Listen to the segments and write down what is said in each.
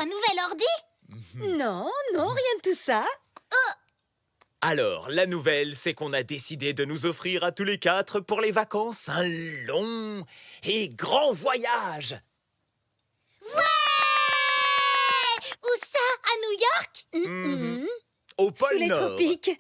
un nouvel ordi? Non, non, rien de tout ça. Alors, la nouvelle, c'est qu'on a décidé de nous offrir à tous les quatre pour les vacances un long et grand voyage. Ouais! Où ça? À New York? Au pôle Sous les Nord. tropiques.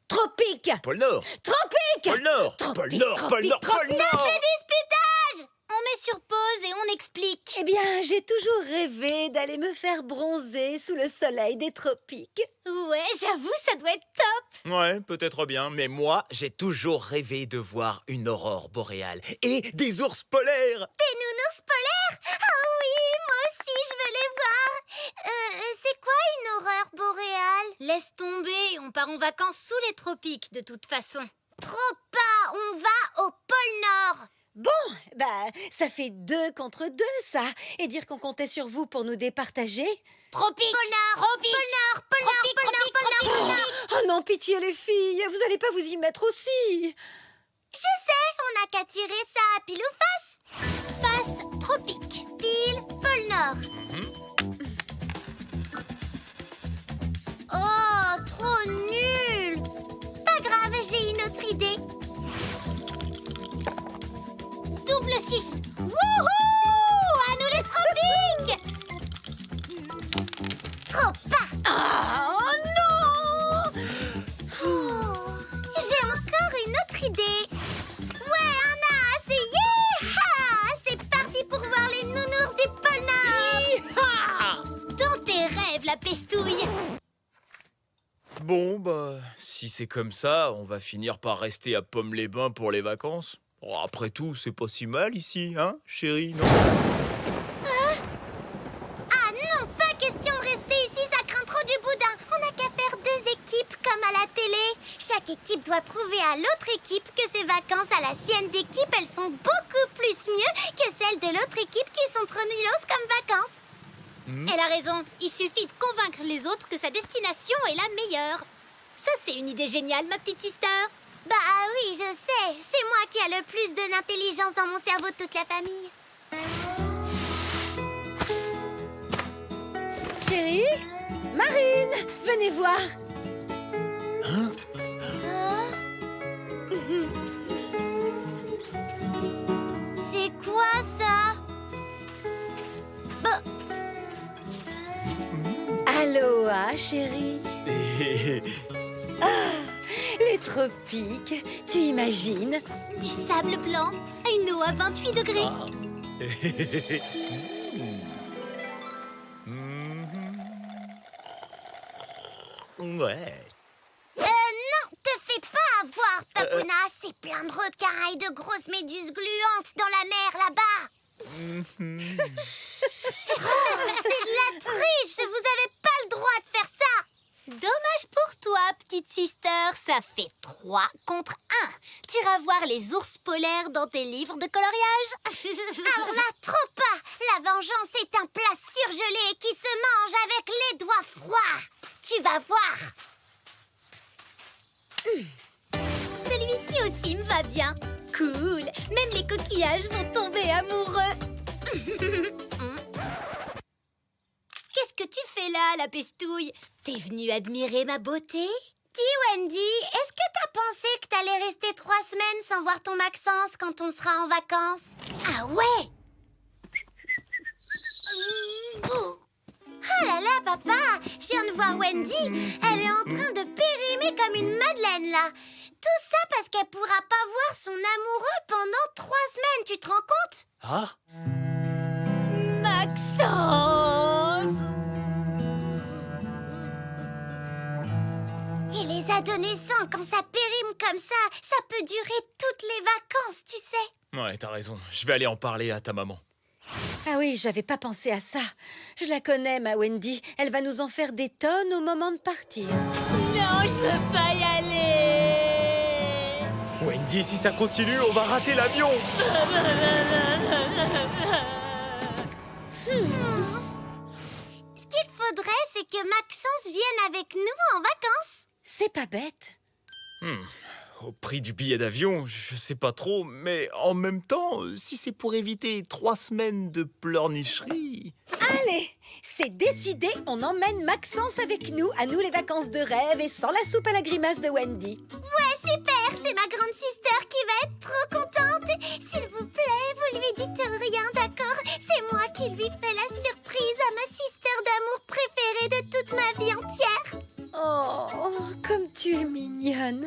Tropiques. Pôle Nord. Tropiques. Pôle Nord. Tropique, Pôle Nord. Pôle Nord. tropique, Pôle Nord. Disputage! On met sur pause et on explique. Eh bien, j'ai toujours rêvé d'aller me faire bronzer sous le soleil des tropiques. Ouais, j'avoue, ça doit être top. Ouais, peut-être bien, mais moi, j'ai toujours rêvé de voir une aurore boréale et des ours polaires. Des nounours polaires? Ah oui, moi aussi, je veux les voir. C'est quoi une aurore boréale? Laisse tomber, on part en vacances sous les tropiques de toute façon. Trop pas, on va au pôle Nord. Bon, bah, ça fait 2 contre 2, ça. Et dire qu'on comptait sur vous pour nous départager. Tropique, pôle Nord, tropique, pôle Nord, pôle Nord, pôle Nord, pôle Nord, pôle Nord. Oh non, pitié les filles, vous allez pas vous y mettre aussi. Je sais, on n'a qu'à tirer ça à pile ou face. Face, tropique. Pile, pôle Nord. Oh, trop nul. Pas grave, j'ai une autre idée. Double 6. Wouhou! À nous les tropiques! Trop pas! Oh non! Oh, j'ai encore une autre idée. Ouais, on a essayé! C'est parti pour voir les nounours du pôle Nord! Dans tes rêves, la pestouille! Bon, bah, si c'est comme ça, on va finir par rester à Pomme-les-Bains pour les vacances. Oh, après tout, c'est pas si mal ici, hein, chérie, non? Ah non, pas question de rester ici, ça craint trop du boudin. On n'a qu'à faire 2 équipes comme à la télé. Chaque équipe doit prouver à l'autre équipe que ses vacances à la sienne d'équipe, elles sont beaucoup plus mieux que celles de l'autre équipe qui sont trop nullos comme vacances. Elle a raison, il suffit de convaincre les autres que sa destination est la meilleure. Ça, c'est une idée géniale, ma petite sister. Bah oui, je sais. C'est moi qui a le plus de l'intelligence dans mon cerveau de toute la famille. Chérie, Marine, venez voir. C'est quoi ça? Bah, Aloha, chérie. Les tropiques, tu imagines? du sable blanc à une eau à 28 degrés. Ouais. Non, te fais pas avoir, Papouna. C'est plein de requins et de grosses méduses gluantes dans la mer là-bas. C'est de la triche. Vous avez pas le droit de faire ça. Dommage pour toi, petite sister. Ça fait 3 contre 1. T'iras voir les ours polaires dans tes livres de coloriage. Alors là, trop pas. La vengeance est un plat surgelé qui se mange avec les doigts froids. Tu vas voir. Celui-ci aussi me va bien. Cool. Même les coquillages vont tomber amoureux. Qu'est-ce que tu fais là, la pestouille? T'es venue admirer ma beauté? Dis, Wendy, est-ce que t'as pensé que t'allais rester 3 semaines sans voir ton Maxence quand on sera en vacances? Ah ouais? Oh là là, papa! Je viens de voir Wendy. Elle est en train de périmer comme une madeleine, là. Tout ça parce qu'elle pourra pas voir son amoureux pendant 3 semaines, tu te rends compte? Ah? Maxence! Et les adolescents, quand ça périme comme ça peut durer toutes les vacances, tu sais. Ouais, t'as raison. Je vais aller en parler à ta maman. Ah oui, j'avais pas pensé à ça. Je la connais, ma Wendy. Elle va nous en faire des tonnes au moment de partir. Non, je veux pas y aller. Wendy, si ça continue, on va rater l'avion. Ce qu'il faudrait, c'est que Maxence vienne avec nous en vacances. C'est pas bête. Au prix du billet d'avion, je sais pas trop, mais en même temps, si c'est pour éviter 3 semaines de pleurnicherie... Allez, C'est décidé, on emmène Maxence avec nous, à nous les vacances de rêve et sans la soupe à la grimace de Wendy. Ouais, super, c'est ma grande sister qui va être trop contente. S'il vous plaît, vous lui dites rien, d'accord? C'est moi qui lui fais la surprise à ma sister d'amour préférée de toute ma vie entière. Oh, comme tu es mignonne.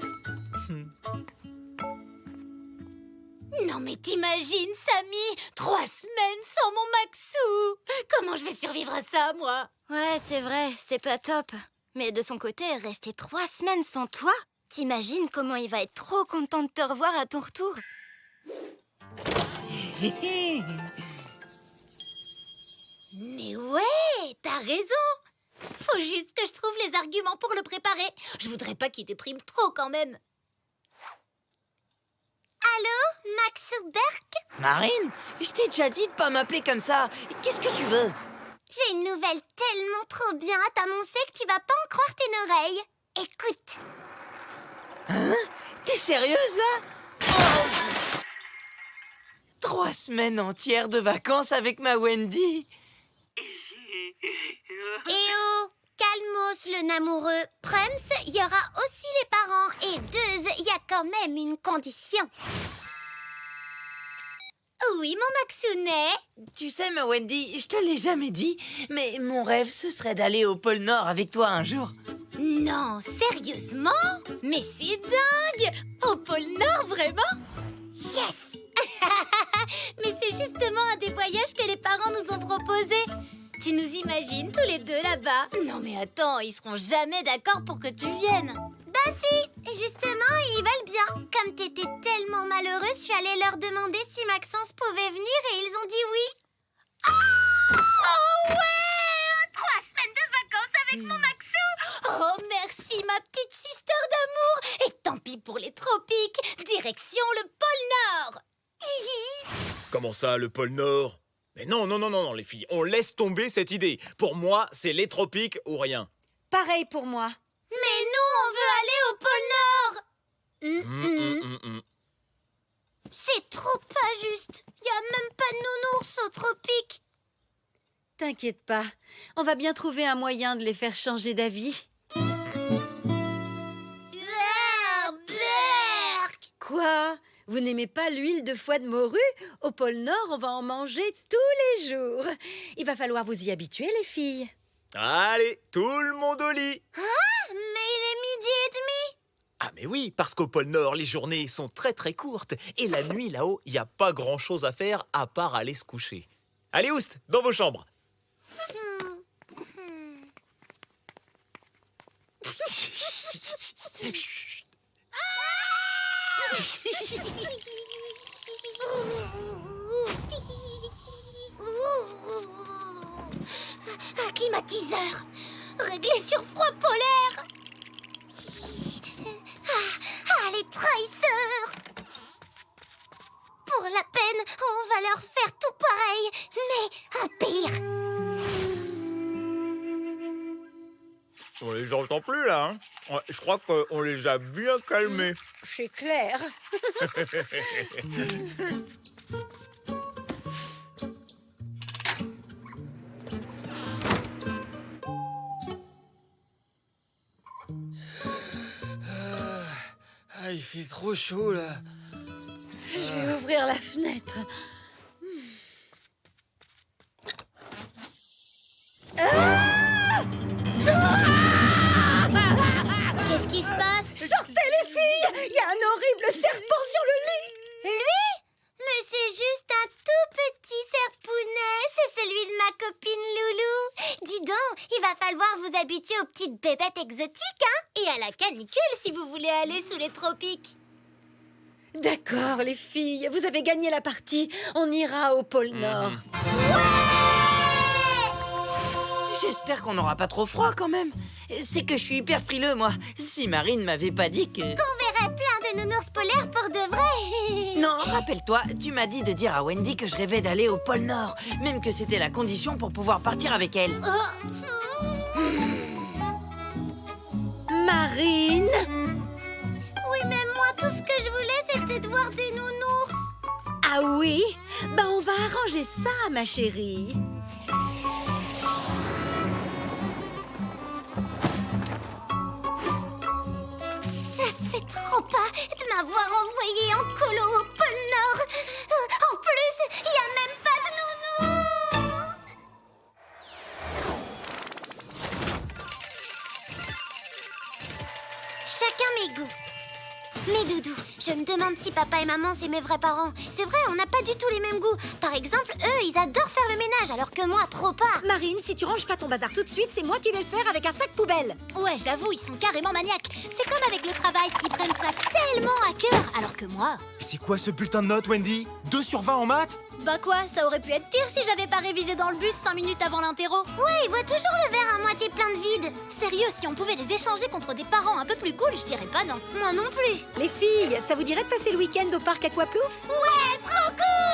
Non mais t'imagines, Samy, 3 semaines sans mon Maxou. Comment je vais survivre à ça, moi? Ouais, c'est vrai, c'est pas top. Mais de son côté, rester 3 semaines sans toi, t'imagines comment il va être trop content de te revoir à ton retour. Mais ouais, t'as raison. Faut juste que je trouve les arguments pour le préparer. Je voudrais pas qu'il déprime trop quand même. Allô, Maxou Berk? Marine, je t'ai déjà dit de pas m'appeler comme ça. Qu'est-ce que tu veux? J'ai une nouvelle tellement trop bien à t'annoncer que tu vas pas en croire tes oreilles. Écoute. Hein? T'es sérieuse, là? Oh 3 semaines entières de vacances avec ma Wendy. Eh oh, calmos le namoureux. Prems, il y aura aussi les parents. Et Deuse, il y a quand même une condition. Oui, mon Maxounet. Tu sais, ma Wendy, je te l'ai jamais dit, mais mon rêve, ce serait d'aller au pôle Nord avec toi un jour. Non, sérieusement? Mais c'est dingue! Au pôle Nord, vraiment? Yes! Mais c'est justement un des voyages que les parents nous ont proposés. Tu nous imagines tous les deux là-bas? Non mais attends, ils seront jamais d'accord pour que tu viennes. Bah si, justement, ils veulent bien. Comme t'étais tellement malheureuse, je suis allée leur demander si Maxence pouvait venir et ils ont dit oui. Oh ouais! 3 semaines de vacances avec mon Maxou! Oh merci ma petite sister d'amour! Et tant pis pour les tropiques, direction le pôle Nord! Comment ça, le pôle Nord? Mais non, non, non, non, non, les filles, on laisse tomber cette idée. Pour moi, c'est les tropiques ou rien. Pareil pour moi. Mais nous, on veut aller au pôle Nord! C'est trop pas juste. Il y a même pas de nounours aux tropiques. T'inquiète pas, on va bien trouver un moyen de les faire changer d'avis. Quoi? Vous n'aimez pas l'huile de foie de morue? Au pôle Nord, on va en manger tous les jours. Il va falloir vous y habituer, les filles. Allez, tout le monde au lit. Mais il est 12h30. Ah mais oui, parce qu'au pôle Nord, les journées sont très très courtes. Et la nuit, là-haut, il n'y a pas grand-chose à faire à part aller se coucher. Allez, oust, dans vos chambres. Un climatiseur réglé sur froid polaire. Les trahisseurs. Pour la peine, on va leur faire tout pareil, mais un pire. On les entend plus, là. Hein. Ouais, je crois qu'on les a bien calmés. C'est clair. Il fait trop chaud, là. Je vais ouvrir la fenêtre. Qu'est-ce qui se passe? Sortez, les filles! Il y a un horrible serpent sur le lit! Lui? Mais c'est juste un tout petit serpounet. C'est celui de ma copine Loulou. Dis donc, il va falloir vous habituer aux petites bébêtes exotiques, hein? Et à la canicule si vous voulez aller sous les tropiques. D'accord, les filles, vous avez gagné la partie. On ira au pôle Nord. J'espère qu'on n'aura pas trop froid, quand même. C'est que je suis hyper frileux, moi. Si Marine m'avait pas dit que... On verrait plein de nounours polaires pour de vrai. Non, rappelle-toi, tu m'as dit de dire à Wendy que je rêvais d'aller au pôle Nord. Même que c'était la condition pour pouvoir partir avec elle. Marine! Oui, mais moi, tout ce que je voulais, c'était de voir des nounours. Ah oui? Ben on va arranger ça, ma chérie. chacun mes goûts. Mais Doudou, je me demande si papa et maman c'est mes vrais parents. C'est vrai, on n'a pas du tout les mêmes goûts. Par exemple, eux, ils adorent faire le ménage, alors que moi, trop pas. Marine, si tu ranges pas ton bazar tout de suite, c'est moi qui vais le faire avec un sac poubelle. Ouais, j'avoue, ils sont carrément maniaques. C'est comme avec le travail, ils prennent ça tellement à cœur, alors que moi... C'est quoi ce bulletin de notes, Wendy? 2 sur 20 en maths? Bah quoi, ça aurait pu être pire si j'avais pas révisé dans le bus 5 minutes avant l'interro. Ouais, ils voient toujours le verre à moitié plein de vide. Sérieux, si on pouvait les échanger contre des parents un peu plus cool, je dirais pas non. Moi non plus. Les filles, ça vous dirait de passer le week-end au parc Aquaplouf? Ouais, trop cool.